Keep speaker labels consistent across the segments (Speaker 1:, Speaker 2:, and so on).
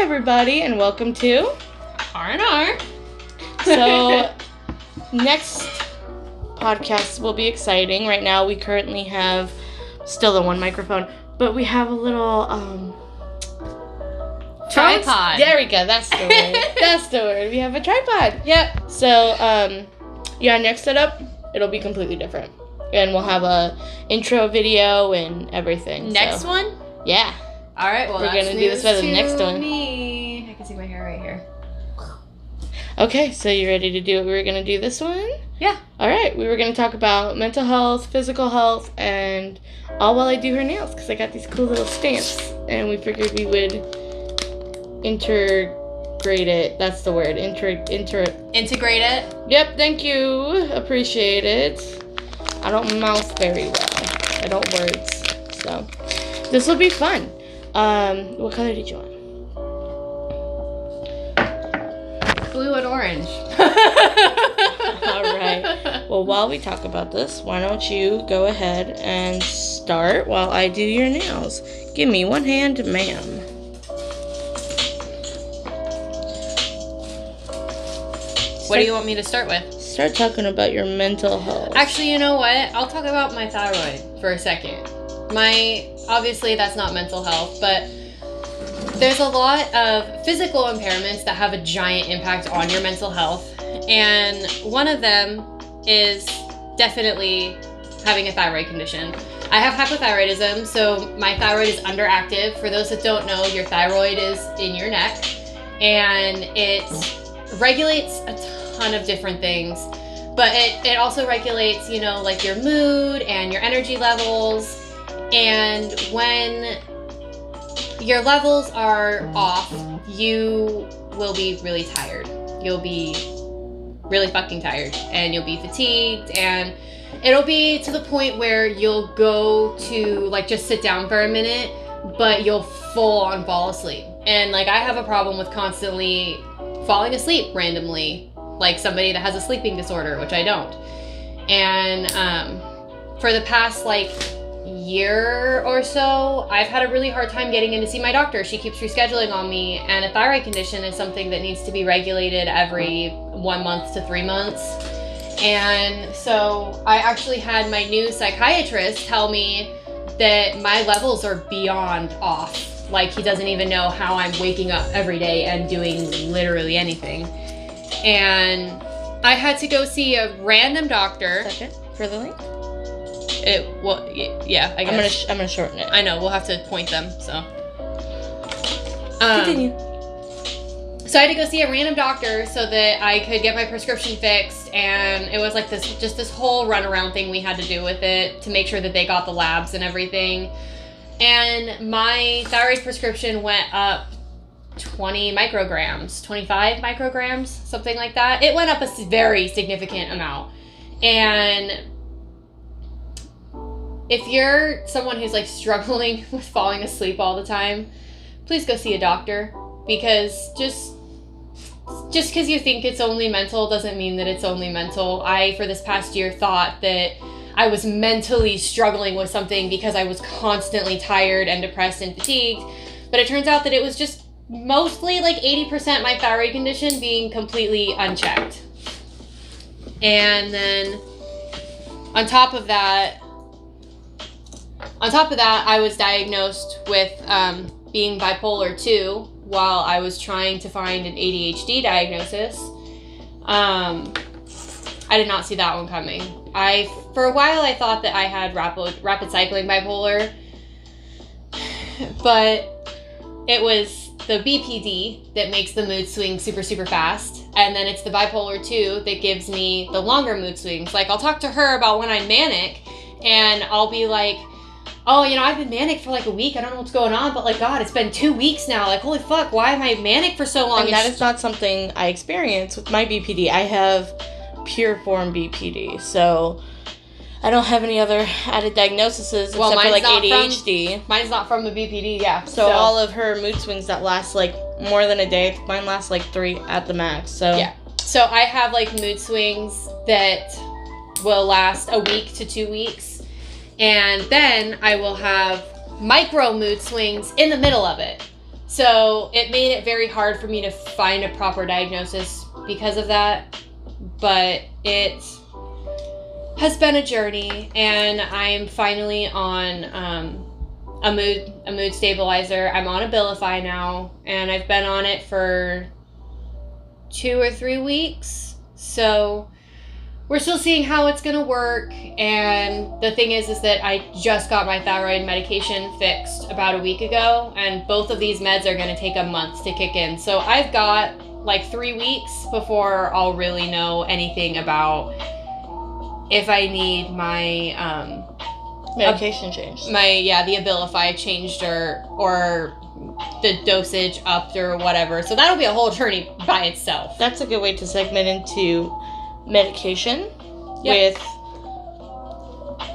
Speaker 1: everybody, and welcome to
Speaker 2: R&R.
Speaker 1: So, next podcast will be exciting. Right now, we currently have still the one microphone, but we have a little
Speaker 2: tripod.
Speaker 1: There we go. That's the word. That's the word. We have a tripod.
Speaker 2: Yep.
Speaker 1: So, next setup, it'll be completely different, and we'll have a intro video and everything.
Speaker 2: Next one?
Speaker 1: Yeah.
Speaker 2: All right. Well,
Speaker 1: we're gonna do this for the next one.
Speaker 2: Me. I can see my hair right here.
Speaker 1: Okay, so you ready to do what we were going to do this one?
Speaker 2: Yeah.
Speaker 1: All right, we were going to talk about mental health, physical health, and all while I do her nails, because I got these cool little stamps, and we figured we would integrate it. That's the word.
Speaker 2: Integrate it?
Speaker 1: Yep, thank you. Appreciate it. I don't mouth very well. I don't words. So, this will be fun. What color did you want?
Speaker 2: Blue and orange.
Speaker 1: All right. Well, while we talk about this, why don't you go ahead and start while I do your nails? Give me one hand, ma'am.
Speaker 2: What do you want me to start with?
Speaker 1: Start talking about your mental health.
Speaker 2: Actually, you know what? I'll talk about my thyroid for a second. Obviously, that's not mental health, but there's a lot of physical impairments that have a giant impact on your mental health. And one of them is definitely having a thyroid condition. I have hypothyroidism, so my thyroid is underactive. For those that don't know, your thyroid is in your neck, and it regulates a ton of different things. But it also regulates, like your mood and your energy levels. And when your levels are off, you will be really tired. You'll be really fucking tired, and you'll be fatigued, and it'll be to the point where you'll go to just sit down for a minute, but you'll full on fall asleep. And I have a problem with constantly falling asleep randomly, like somebody that has a sleeping disorder, which I don't. And for the past year or so, I've had a really hard time getting in to see my doctor. She keeps rescheduling on me, and a thyroid condition is something that needs to be regulated every 1 month to 3 months. And so I actually had my new psychiatrist tell me that my levels are beyond off. He doesn't even know how I'm waking up every day and doing literally anything. And I had to go see a random doctor.
Speaker 1: Second for the link.
Speaker 2: Yeah, I guess.
Speaker 1: I'm gonna shorten it.
Speaker 2: I know, we'll have to point them, so.
Speaker 1: Continue.
Speaker 2: So I had to go see a random doctor so that I could get my prescription fixed, and it was this whole runaround thing we had to do with it to make sure that they got the labs and everything. And my thyroid prescription went up 20 micrograms, 25 micrograms, something like that. It went up a very significant amount. And if you're someone who's struggling with falling asleep all the time, please go see a doctor, because just because you think it's only mental doesn't mean that it's only mental. I, for this past year, thought that I was mentally struggling with something because I was constantly tired and depressed and fatigued, but it turns out that it was just mostly 80% my thyroid condition being completely unchecked. And then on top of that, I was diagnosed with being bipolar 2 while I was trying to find an ADHD diagnosis. I did not see that one coming. For a while, I thought that I had rapid cycling bipolar, but it was the BPD that makes the mood swing super, super fast. And then it's the bipolar 2 that gives me the longer mood swings. I'll talk to her about when I'm manic, and I'll be like, oh, I've been manic for a week. I don't know what's going on, but God, it's been 2 weeks now. Holy fuck, why am I manic for so long?
Speaker 1: And that is not something I experience with my BPD. I have pure form BPD, so I don't have any other added diagnoses except for ADHD.
Speaker 2: Mine's not from the BPD, yeah.
Speaker 1: So all of her mood swings that last more than a day, mine lasts 3 at the max. So
Speaker 2: yeah. So I have mood swings that will last a week to 2 weeks. And then I will have micro mood swings in the middle of it. So it made it very hard for me to find a proper diagnosis because of that. But it has been a journey, and I'm finally on a mood stabilizer. I'm on Abilify now, and I've been on it for 2 or 3 weeks. So we're still seeing how it's going to work. And the thing is that I just got my thyroid medication fixed about a week ago, and both of these meds are going to take a month to kick in. So I've got like 3 weeks before I'll really know anything about if I need my
Speaker 1: medication changed.
Speaker 2: The Abilify changed or the dosage upped or whatever. So that'll be a whole journey by itself.
Speaker 1: That's a good way to segment into medication with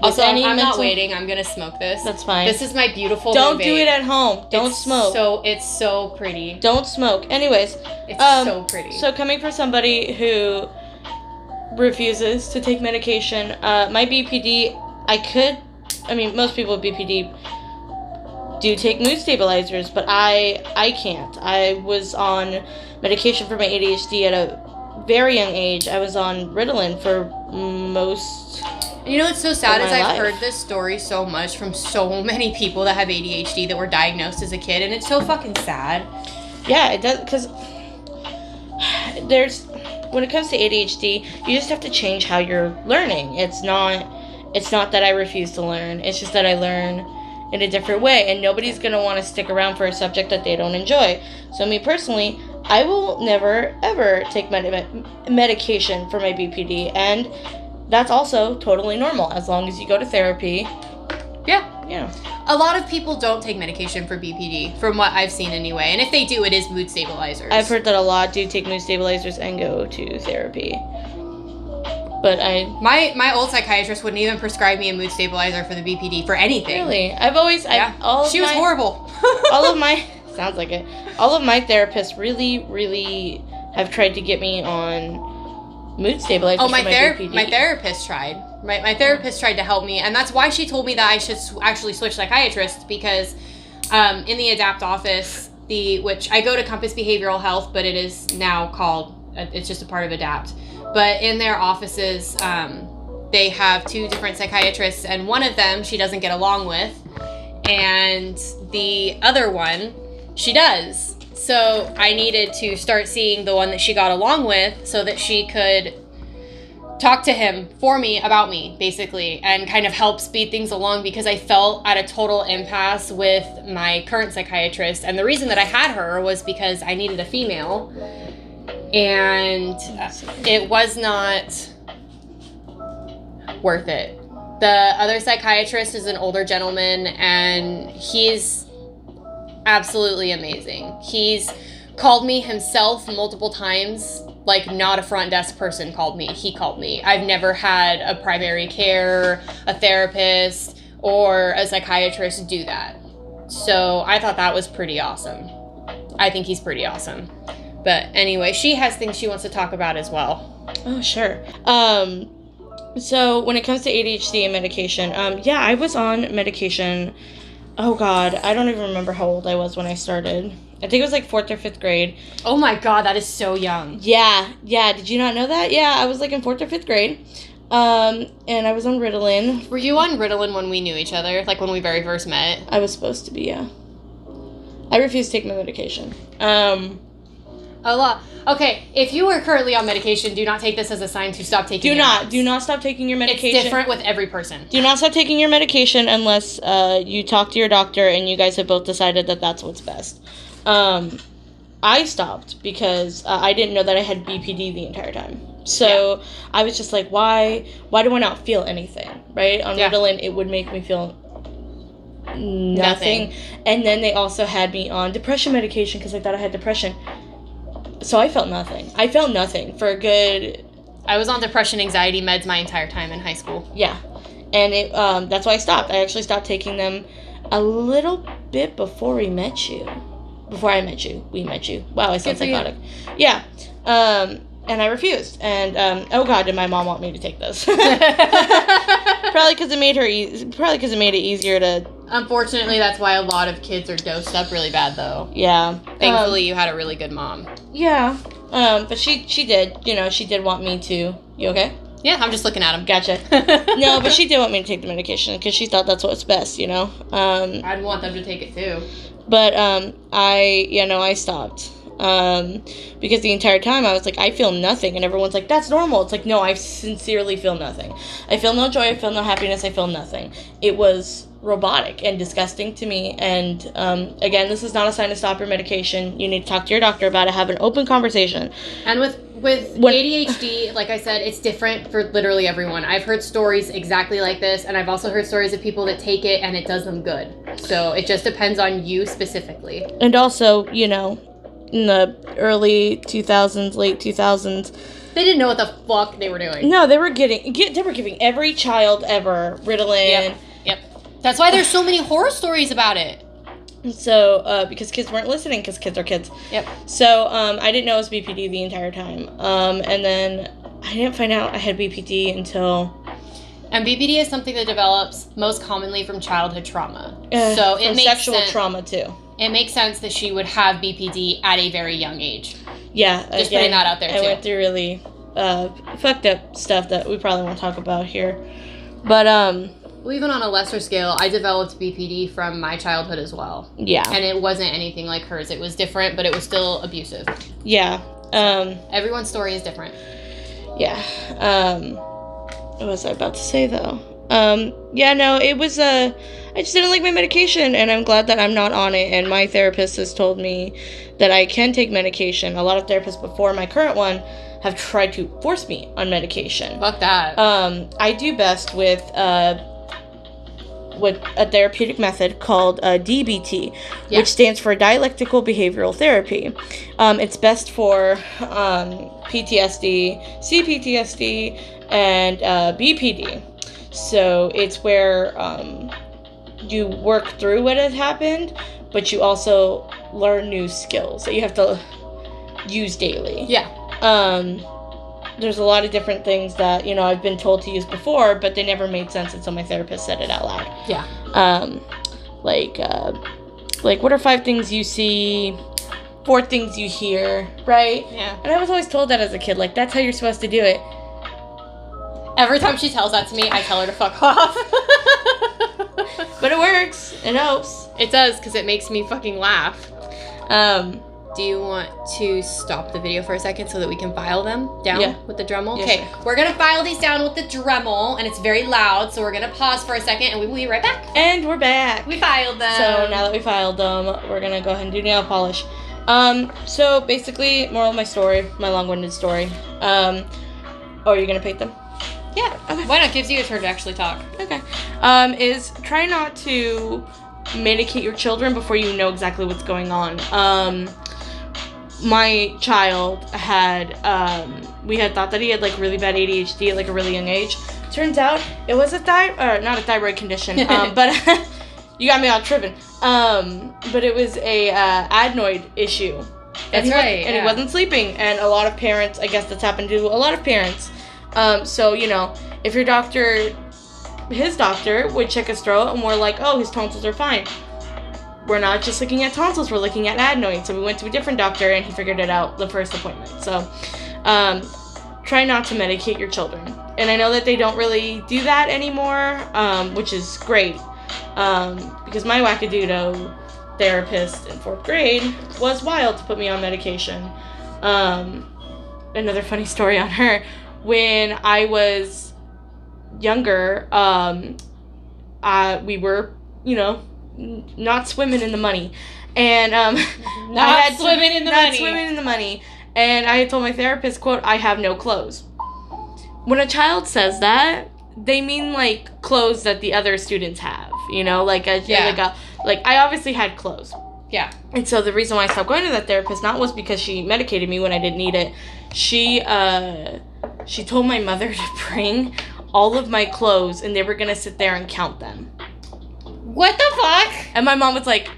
Speaker 2: also, I'm not waiting. I'm gonna smoke this.
Speaker 1: That's fine.
Speaker 2: This is my beautiful.
Speaker 1: Don't do it at home. Don't smoke.
Speaker 2: So it's so pretty.
Speaker 1: Don't smoke. Anyways,
Speaker 2: it's so pretty.
Speaker 1: So coming from somebody who refuses to take medication, my BPD, most people with BPD do take mood stabilizers, but I can't. I was on medication for my ADHD at a very young age. I was on Ritalin for most.
Speaker 2: You know what's so sad is I've heard this story so much from so many people that have ADHD that were diagnosed as a kid, and it's so fucking sad.
Speaker 1: Yeah, it does, because when it comes to ADHD, you just have to change how you're learning. It's not that I refuse to learn. It's just that I learn in a different way, and nobody's going to want to stick around for a subject that they don't enjoy. So me personally, I will never, ever take medication for my BPD, and that's also totally normal as long as you go to therapy.
Speaker 2: Yeah. A lot of people don't take medication for BPD, from what I've seen anyway. And if they do, it is mood stabilizers.
Speaker 1: I've heard that a lot do take mood stabilizers and go to therapy. But
Speaker 2: my old psychiatrist wouldn't even prescribe me a mood stabilizer for the BPD for anything.
Speaker 1: Really?
Speaker 2: She was horrible.
Speaker 1: Sounds like it. All of my therapists really, really have tried to get me on mood stabilizers.
Speaker 2: Oh, my therapist tried. My therapist tried to help me, and that's why she told me that I should actually switch psychiatrists, because in the ADAPT office, which I go to Compass Behavioral Health, but it is now called, it's just a part of ADAPT. But in their offices, they have 2 different psychiatrists, and one of them she doesn't get along with, and the other one she does. So I needed to start seeing the one that she got along with so that she could talk to him for me about me, basically, and kind of help speed things along, because I felt at a total impasse with my current psychiatrist. And the reason that I had her was because I needed a female, and it was not worth it. The other psychiatrist is an older gentleman, and he's absolutely amazing. He's called me himself multiple times, like not a front desk person called me. He called me. I've never had a primary care, a therapist, or a psychiatrist do that. So I thought that was pretty awesome. I think he's pretty awesome. But anyway, she has things she wants to talk about as well.
Speaker 1: Oh, sure. So when it comes to ADHD and medication, I was on medication. Oh, God, I don't even remember how old I was when I started. I think it was like 4th or 5th grade.
Speaker 2: Oh, my God, that is so young.
Speaker 1: Yeah. Did you not know that? Yeah, I was like in 4th or 5th grade. And I was on Ritalin.
Speaker 2: Were you on Ritalin when we knew each other? Like when we very first met?
Speaker 1: I was supposed to be, yeah. I refused to take my medication.
Speaker 2: A lot. Okay, if you are currently on medication, do not take this as a sign to stop taking
Speaker 1: Do not stop taking your medication.
Speaker 2: It's different with every person.
Speaker 1: Do not stop taking your medication unless you talk to your doctor and you guys have both decided that that's what's best. I stopped because I didn't know that I had BPD the entire time. So I was just like, why do I not feel anything, right? On Ritalin, it would make me feel nothing. And then they also had me on depression medication because I thought I had depression. So I felt nothing. I felt nothing for a good...
Speaker 2: I was on depression anxiety meds my entire time in high school.
Speaker 1: Yeah. And that's why I stopped. I actually stopped taking them a little bit before we met you. Before I met you. We met you. Wow, I sound psychotic. Yeah. And I refused. And, oh God, did my mom want me to take this? Probably because it made it easier to
Speaker 2: Unfortunately, that's why a lot of kids are dosed up really bad, though.
Speaker 1: Yeah.
Speaker 2: Thankfully, you had a really good mom.
Speaker 1: Yeah. But she did, she did want me to. You okay?
Speaker 2: Yeah, I'm just looking at him.
Speaker 1: Gotcha. No, but she did want me to take the medication because she thought that's what's best,
Speaker 2: I'd want them to take it too.
Speaker 1: But I stopped. Because the entire time I was like, I feel nothing, and everyone's like, that's normal. It's like, no, I sincerely feel nothing. I feel no joy, I feel no happiness, I feel nothing. It was robotic and disgusting to me, and again, this is not a sign to stop your medication. You need to talk to your doctor about it, have an open conversation.
Speaker 2: And with ADHD, like I said, it's different for literally everyone. I've heard stories exactly like this, and I've also heard stories of people that take it and it does them good. So it just depends on you specifically.
Speaker 1: And also, in the early 2000s, late 2000s,
Speaker 2: they didn't know what the fuck they were doing.
Speaker 1: No, they were giving every child ever Ritalin.
Speaker 2: Yep. That's why there's so many horror stories about it.
Speaker 1: So, because kids weren't listening, because kids are kids.
Speaker 2: Yep.
Speaker 1: So, I didn't know it was BPD the entire time. And then I didn't find out I had BPD until...
Speaker 2: And BPD is something that develops most commonly from childhood trauma.
Speaker 1: So it makes sexual trauma, too.
Speaker 2: It makes sense that she would have BPD at a very young age.
Speaker 1: Yeah.
Speaker 2: Just putting that out there, too.
Speaker 1: I went through really fucked up stuff that we probably won't talk about here. But,
Speaker 2: well, even on a lesser scale, I developed BPD from my childhood as well.
Speaker 1: Yeah.
Speaker 2: And it wasn't anything like hers. It was different, but it was still abusive.
Speaker 1: Yeah.
Speaker 2: Everyone's story is different.
Speaker 1: Yeah. What was I about to say, though? It was, I just didn't like my medication, and I'm glad that I'm not on it, and my therapist has told me that I can take medication. A lot of therapists before my current one have tried to force me on medication.
Speaker 2: Fuck that.
Speaker 1: I do best with a therapeutic method called DBT, which stands for Dialectical Behavioral Therapy. It's best for PTSD, CPTSD, and BPD. So it's where you work through what has happened, but you also learn new skills that you have to use daily.
Speaker 2: Yeah.
Speaker 1: There's a lot of different things that, I've been told to use before, but they never made sense until my therapist said it out loud.
Speaker 2: Yeah.
Speaker 1: Like what are 5 things you see, 4 things you hear, right?
Speaker 2: Yeah.
Speaker 1: And I was always told that as a kid, like, that's how you're supposed to do it.
Speaker 2: Every time she tells that to me, I tell her to fuck off.
Speaker 1: But it works. It helps.
Speaker 2: It does, because it makes me fucking laugh. Do you want to stop the video for a second so that we can file them down with the Dremel?
Speaker 1: Yeah,
Speaker 2: okay,
Speaker 1: sure.
Speaker 2: We're going to file these down with the Dremel, and it's very loud, so we're going to pause for a second, and we will be right back.
Speaker 1: And we're back.
Speaker 2: We filed them.
Speaker 1: So now that we filed them, we're going to go ahead and do nail polish. So basically, moral of my story, my long-winded story. Are you going to paint them?
Speaker 2: Yeah. Okay. Why not? Gives you a turn to actually talk.
Speaker 1: Okay. Is try not to medicate your children before you know exactly what's going on. My child had, we had thought that he had, like, really bad ADHD at, like, a really young age. Turns out it was not a thyroid condition, but you got me all tripping. But it was a adenoid issue.
Speaker 2: That's right.
Speaker 1: And he wasn't sleeping. And a lot of parents, I guess that's happened to a lot of parents. So, if your doctor, his doctor, would check his throat and we're like, oh, his tonsils are fine. We're not just looking at tonsils, we're looking at adenoids. So we went to a different doctor and he figured it out the first appointment. So, try not to medicate your children. And I know that they don't really do that anymore, which is great. Because my wackadoodle therapist in 4th grade was wild to put me on medication. Another funny story on her. When I was younger, we were, not swimming in the money. And
Speaker 2: not swimming in the money.
Speaker 1: And I had told my therapist, quote, I have no clothes. When a child says that, they mean, like, clothes that the other students have, like I obviously had clothes.
Speaker 2: Yeah.
Speaker 1: And so the reason why I stopped going to that therapist, not was because she medicated me when I didn't need it. She told my mother to bring all of my clothes and they were going to sit there and count them.
Speaker 2: What the fuck?
Speaker 1: And my mom was like,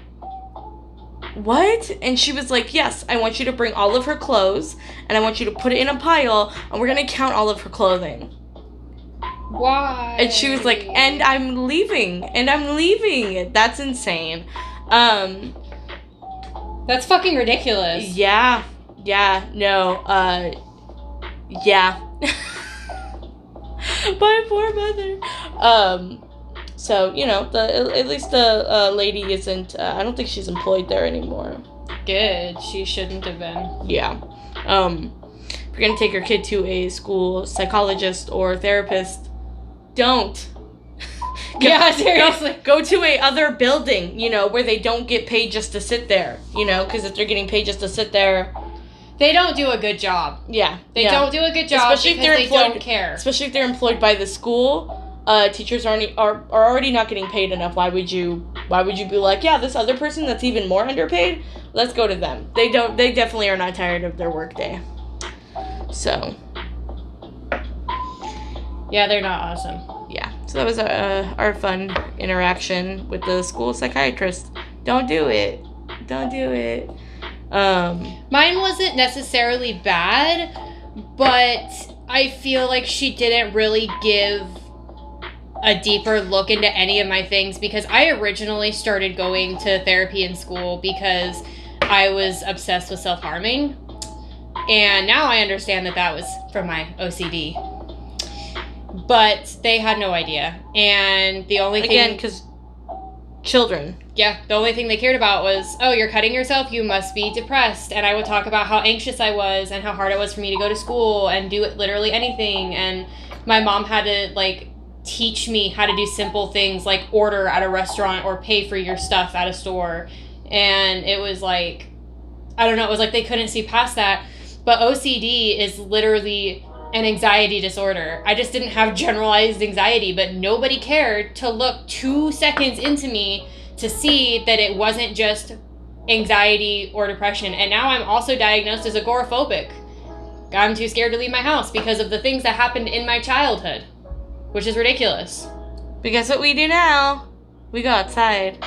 Speaker 1: what? And she was like, yes, I want you to bring all of her clothes and I want you to put it in a pile and we're going to count all of her clothing.
Speaker 2: Why?
Speaker 1: And she was like, and I'm leaving. That's insane.
Speaker 2: That's fucking ridiculous.
Speaker 1: Yeah. No. Yeah. My poor mother. So, you know, at least the lady isn't, I don't think she's employed there anymore.
Speaker 2: Good. She shouldn't have been.
Speaker 1: Yeah. If you're gonna take your kid to a school psychologist or therapist, don't.
Speaker 2: Yeah, seriously.
Speaker 1: Go to a other building, you know, where they don't get paid just to sit there, you know, because if they're getting paid just to sit there,
Speaker 2: they don't do a good job.
Speaker 1: Yeah.
Speaker 2: They don't do a good job
Speaker 1: especially
Speaker 2: because
Speaker 1: if they're
Speaker 2: they
Speaker 1: employed,
Speaker 2: don't care.
Speaker 1: Especially if they're employed by the school. Teachers are already not getting paid enough. Why would you be like, yeah, this other person that's even more underpaid, let's go to them. They definitely are not tired of their workday. So.
Speaker 2: Yeah, they're not awesome.
Speaker 1: Yeah. So that was our fun interaction with the school psychiatrist. Don't do it.
Speaker 2: Mine wasn't necessarily bad, but I feel like she didn't really give a deeper look into any of my things, because I originally started going to therapy in school because I was obsessed with self-harming, and now I understand that was from my OCD, but they had no idea. And the only thing,
Speaker 1: again, because children,
Speaker 2: the only thing they cared about was, oh, you're cutting yourself, you must be depressed. And I would talk about how anxious I was and how hard it was for me to go to school and do literally anything. And my mom had to, like, teach me how to do simple things like order at a restaurant or pay for your stuff at a store. And it was like, I don't know, it was like they couldn't see past that. But OCD is literally an anxiety disorder. I just didn't have generalized anxiety, but nobody cared to look 2 seconds into me to see that it wasn't just anxiety or depression. And now I'm also diagnosed as agoraphobic. I'm too scared to leave my house because of the things that happened in my childhood, which is ridiculous.
Speaker 1: But guess what we do now? We go outside.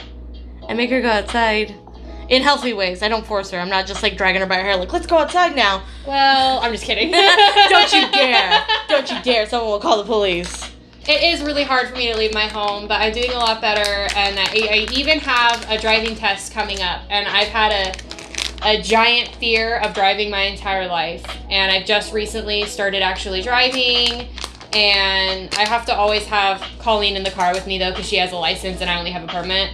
Speaker 1: I make her go outside. In healthy ways. I don't force her. I'm not just like dragging her by her hair like, let's go outside now.
Speaker 2: Well, I'm just kidding.
Speaker 1: Don't you dare. Don't you dare. Someone will call the police.
Speaker 2: It is really hard for me to leave my home, but I'm doing a lot better. And I even have a driving test coming up. And I've had a giant fear of driving my entire life. And I've just recently started actually driving. And I have to always have Colleen in the car with me, though, because she has a license and I only have a permit.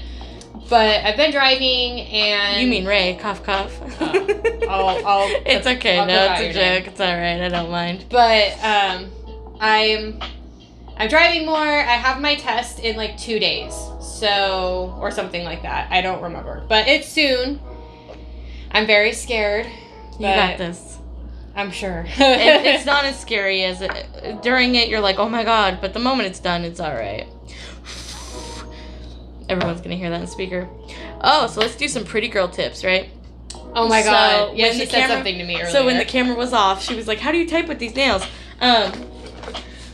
Speaker 2: But I've been driving, and...
Speaker 1: You mean Ray, cough, cough.
Speaker 2: I'll
Speaker 1: it's okay,
Speaker 2: I'll
Speaker 1: no, it's a joke,
Speaker 2: name.
Speaker 1: It's alright, I don't mind.
Speaker 2: But, I'm driving more. I have my test in, like, 2 days. So, or something like that. I don't remember. But it's soon. I'm very scared.
Speaker 1: You got this.
Speaker 2: I'm sure.
Speaker 1: It's not as scary as during it, you're like, oh my god, but the moment it's done, it's alright. Everyone's gonna hear that in speaker. Oh, so let's do some pretty girl tips, right?
Speaker 2: Oh my god. Yeah, she said something to me earlier.
Speaker 1: So when the camera was off, she was like, how do you type with these nails?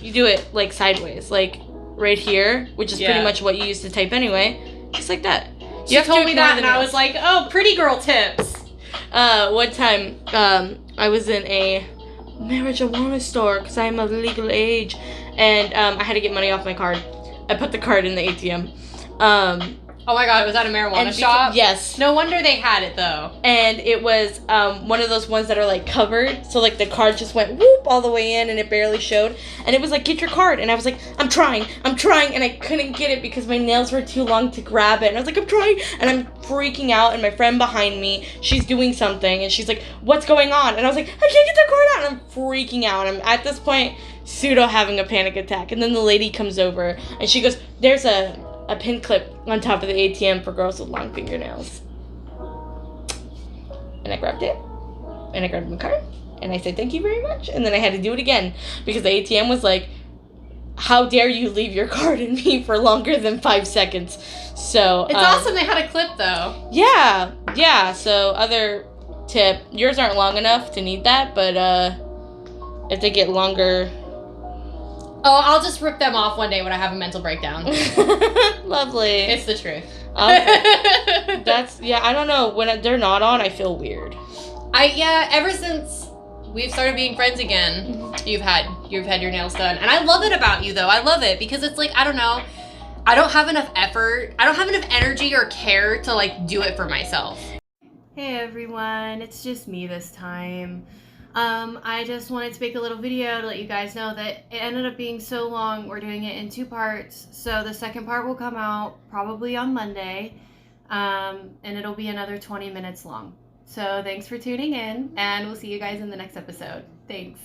Speaker 1: You do it, like, sideways. Like, right here, which is pretty much what you used to type anyway. Just like that.
Speaker 2: You told me that, and I was like, oh, pretty girl tips.
Speaker 1: One time, I was in a marijuana store, because I'm of legal age, and I had to get money off my card. I put the card in the ATM.
Speaker 2: Oh my god, was that a marijuana shop?
Speaker 1: Yes.
Speaker 2: No wonder they had it, though.
Speaker 1: And it was one of those ones that are, like, covered. So, like, the card just went whoop all the way in and it barely showed. And it was like, get your card. And I was like, I'm trying. And I couldn't get it because my nails were too long to grab it. And I was like, I'm trying. And I'm freaking out. And my friend behind me, she's doing something. And she's like, what's going on? And I was like, I can't get the card out. And I'm freaking out. And I'm at this point pseudo having a panic attack. And then the lady comes over and she goes, there's a pin clip on top of the ATM for girls with long fingernails. And I grabbed it. And I grabbed my card. And I said, thank you very much. And then I had to do it again. Because the ATM was like, how dare you leave your card in me for longer than 5 seconds. So
Speaker 2: it's awesome they had a clip, though.
Speaker 1: Yeah. So other tip. Yours aren't long enough to need that. But if they get longer...
Speaker 2: Oh, I'll just rip them off one day when I have a mental breakdown.
Speaker 1: Lovely.
Speaker 2: It's the truth.
Speaker 1: Okay. I don't know. When they're not on, I feel weird.
Speaker 2: Ever since we've started being friends again, you've had you've had your nails done. And I love it about you, though. I love it because it's like, I don't know, I don't have enough effort, I don't have enough energy or care to like do it for myself. Hey everyone, it's just me this time. I just wanted to make a little video to let you guys know that it ended up being so long. We're doing it in 2 parts. So the second part will come out probably on Monday, and it'll be another 20 minutes long. So thanks for tuning in, and we'll see you guys in the next episode. Thanks.